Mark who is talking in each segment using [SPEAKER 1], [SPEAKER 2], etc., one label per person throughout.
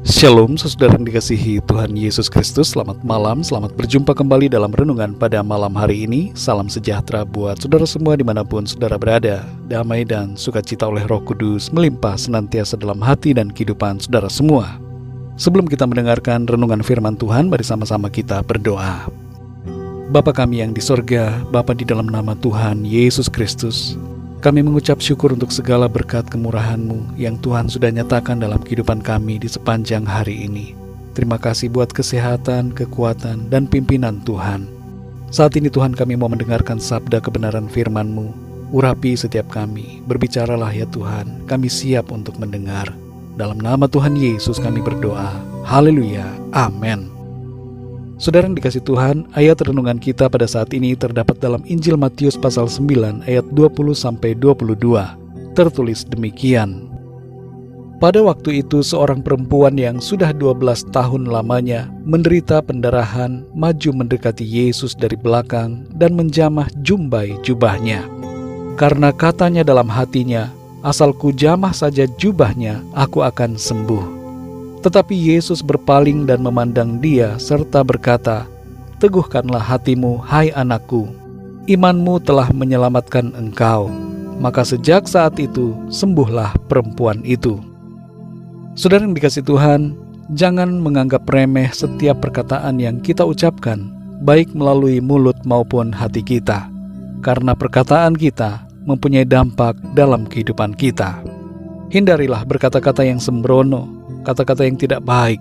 [SPEAKER 1] Shalom, saudara yang dikasihi Tuhan Yesus Kristus. Selamat malam, selamat berjumpa kembali dalam renungan pada malam hari ini. Salam sejahtera buat saudara semua dimanapun saudara berada. Damai dan sukacita oleh Roh Kudus melimpah senantiasa dalam hati dan kehidupan saudara semua. Sebelum kita mendengarkan renungan firman Tuhan, mari sama-sama kita berdoa. Bapa kami yang di sorga, Bapa di dalam nama Tuhan Yesus Kristus, kami mengucap syukur untuk segala berkat kemurahan-Mu yang Tuhan sudah nyatakan dalam kehidupan kami di sepanjang hari ini. Terima kasih buat kesehatan, kekuatan, dan pimpinan Tuhan. Saat ini Tuhan kami mau mendengarkan sabda kebenaran firman-Mu. Urapi setiap kami, berbicaralah ya Tuhan, kami siap untuk mendengar. Dalam nama Tuhan Yesus kami berdoa. Haleluya, amin. Saudara yang dikasih Tuhan, ayat renungan kita pada saat ini terdapat dalam Injil Matius pasal 9 ayat 20-22. Tertulis demikian. Pada waktu itu seorang perempuan yang sudah 12 tahun lamanya menderita pendarahan maju mendekati Yesus dari belakang dan menjamah jumbai jubahnya. Karena katanya dalam hatinya, asal ku jamah saja jubahnya, aku akan sembuh. Tetapi Yesus berpaling dan memandang dia serta berkata, "Teguhkanlah hatimu, hai anakku, imanmu telah menyelamatkan engkau." Maka sejak saat itu sembuhlah perempuan itu. Saudara yang dikasih Tuhan, jangan menganggap remeh setiap perkataan yang kita ucapkan, baik melalui mulut maupun hati kita, karena perkataan kita mempunyai dampak dalam kehidupan kita. Hindarilah berkata-kata yang sembrono, kata-kata yang tidak baik.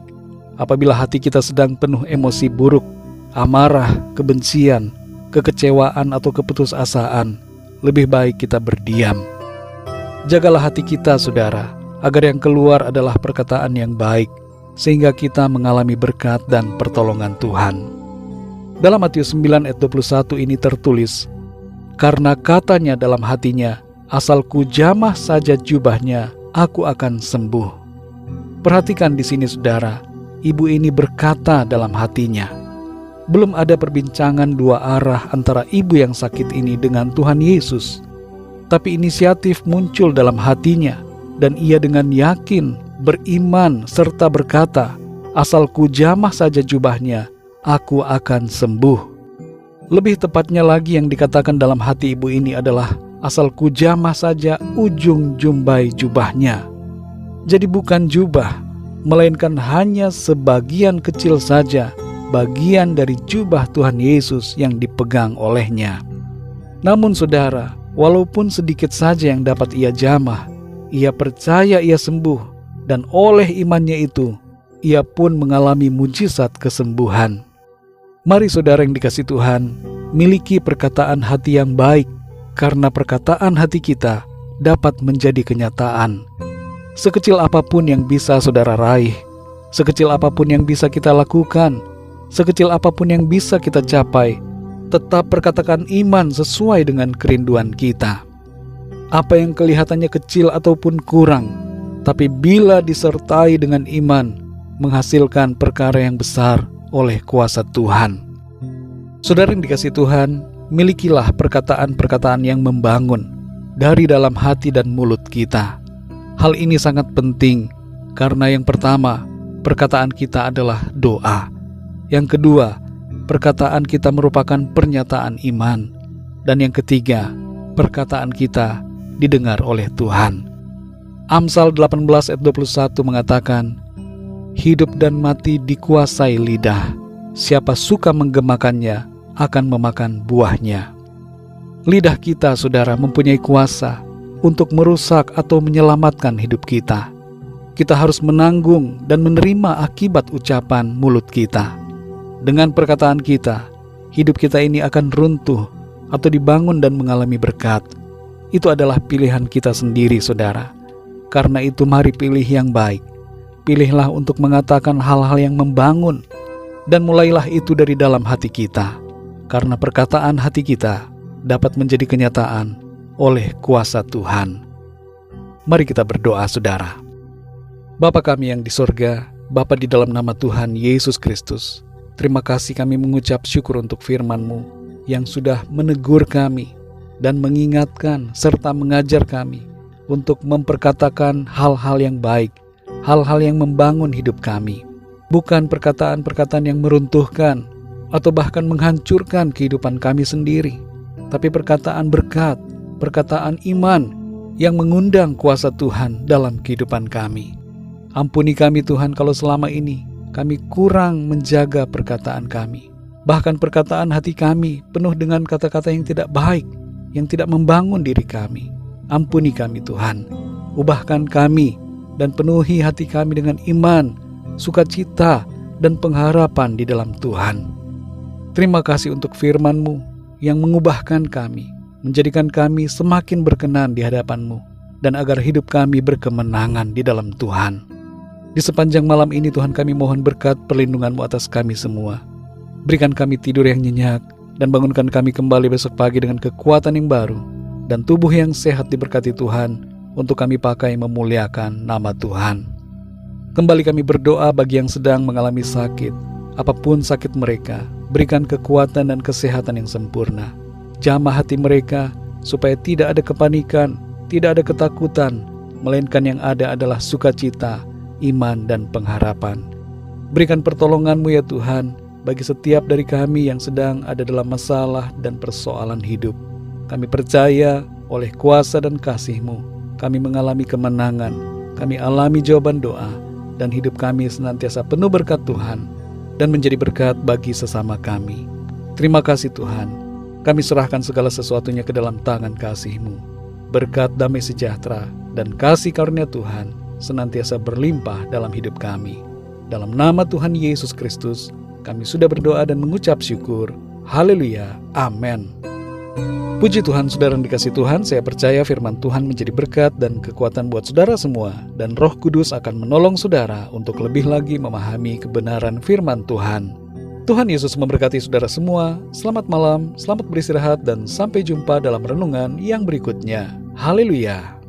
[SPEAKER 1] Apabila hati kita sedang penuh emosi buruk, amarah, kebencian, kekecewaan atau keputusasaan, lebih baik kita berdiam. Jagalah hati kita, saudara, agar yang keluar adalah perkataan yang baik, sehingga kita mengalami berkat dan pertolongan Tuhan. Dalam Matius 9 ayat 21 ini tertulis, "Karena katanya dalam hatinya, asal ku jamah saja jubahnya, aku akan sembuh." Perhatikan di sini saudara, ibu ini berkata dalam hatinya. Belum ada perbincangan dua arah antara ibu yang sakit ini dengan Tuhan Yesus. Tapi inisiatif muncul dalam hatinya dan ia dengan yakin, beriman serta berkata, "Asal ku jamah saja jubahnya, aku akan sembuh." Lebih tepatnya lagi yang dikatakan dalam hati ibu ini adalah, "Asal ku jamah saja ujung jumbai jubahnya." Jadi bukan jubah, melainkan hanya sebagian kecil saja, bagian dari jubah Tuhan Yesus yang dipegang olehnya. Namun saudara, walaupun sedikit saja yang dapat ia jamah, ia percaya ia sembuh, dan oleh imannya itu, ia pun mengalami mujizat kesembuhan. Mari saudara yang dikasih Tuhan, miliki perkataan hati yang baik, karena perkataan hati kita dapat menjadi kenyataan. Sekecil apapun yang bisa saudara raih, sekecil apapun yang bisa kita lakukan, sekecil apapun yang bisa kita capai, tetap perkatakan iman sesuai dengan kerinduan kita. Apa yang kelihatannya kecil ataupun kurang, tapi bila disertai dengan iman, menghasilkan perkara yang besar oleh kuasa Tuhan. Saudara yang dikasih Tuhan, milikilah perkataan-perkataan yang membangun dari dalam hati dan mulut kita. Hal ini sangat penting karena yang pertama, perkataan kita adalah doa. Yang kedua, perkataan kita merupakan pernyataan iman. Dan yang ketiga, perkataan kita didengar oleh Tuhan. Amsal 18 ayat 21 mengatakan, "Hidup dan mati dikuasai lidah. Siapa suka menggemakannya akan memakan buahnya." Lidah kita, saudara, mempunyai kuasa untuk merusak atau menyelamatkan hidup kita. Kita harus menanggung dan menerima akibat ucapan mulut kita. Dengan perkataan kita, hidup kita ini akan runtuh atau dibangun dan mengalami berkat. Itu adalah pilihan kita sendiri, saudara. Karena itu mari pilih yang baik. Pilihlah untuk mengatakan hal-hal yang membangun. Dan mulailah itu dari dalam hati kita. Karena perkataan hati kita dapat menjadi kenyataan oleh kuasa Tuhan. Mari kita berdoa, saudara. Bapa kami yang di sorga, Bapa di dalam nama Tuhan Yesus Kristus, terima kasih kami mengucap syukur untuk firman-Mu yang sudah menegur kami dan mengingatkan serta mengajar kami untuk memperkatakan hal-hal yang baik hal-hal yang membangun hidup kami. Bukan perkataan-perkataan yang meruntuhkan atau bahkan menghancurkan kehidupan kami sendiri, tapi perkataan berkat, perkataan iman yang mengundang kuasa Tuhan dalam kehidupan kami. Ampuni kami Tuhan kalau selama ini kami kurang menjaga perkataan kami. Bahkan perkataan hati kami penuh dengan kata-kata yang tidak baik, yang tidak membangun diri kami. Ampuni kami Tuhan, ubahkan kami dan penuhi hati kami dengan iman, sukacita, dan pengharapan di dalam Tuhan. Terima kasih untuk firman-Mu yang mengubahkan kami, menjadikan kami semakin berkenan di hadapan-Mu, dan agar hidup kami berkemenangan di dalam Tuhan. Di sepanjang malam ini Tuhan, kami mohon berkat perlindungan-Mu atas kami semua. Berikan kami tidur yang nyenyak, dan bangunkan kami kembali besok pagi dengan kekuatan yang baru, dan tubuh yang sehat diberkati Tuhan, untuk kami pakai memuliakan nama Tuhan. Kembali kami berdoa bagi yang sedang mengalami sakit, apapun sakit mereka, berikan kekuatan dan kesehatan yang sempurna. Jamah hati mereka supaya tidak ada kepanikan, tidak ada ketakutan, melainkan yang ada adalah sukacita, iman, dan pengharapan. Berikan pertolongan-Mu ya Tuhan bagi setiap dari kami yang sedang ada dalam masalah dan persoalan hidup. Kami percaya oleh kuasa dan kasih-Mu kami mengalami kemenangan, kami alami jawaban doa, dan hidup kami senantiasa penuh berkat Tuhan dan menjadi berkat bagi sesama kami. Terima kasih Tuhan, kami serahkan segala sesuatunya ke dalam tangan kasih-Mu. Berkat damai sejahtera dan kasih karunia Tuhan senantiasa berlimpah dalam hidup kami. Dalam nama Tuhan Yesus Kristus, kami sudah berdoa dan mengucap syukur. Haleluya, amin. Puji Tuhan, saudara yang dikasih Tuhan, saya percaya firman Tuhan menjadi berkat dan kekuatan buat saudara semua, dan Roh Kudus akan menolong saudara untuk lebih lagi memahami kebenaran firman Tuhan. Tuhan Yesus memberkati saudara semua. Selamat malam, selamat beristirahat, dan sampai jumpa dalam renungan yang berikutnya. Haleluya.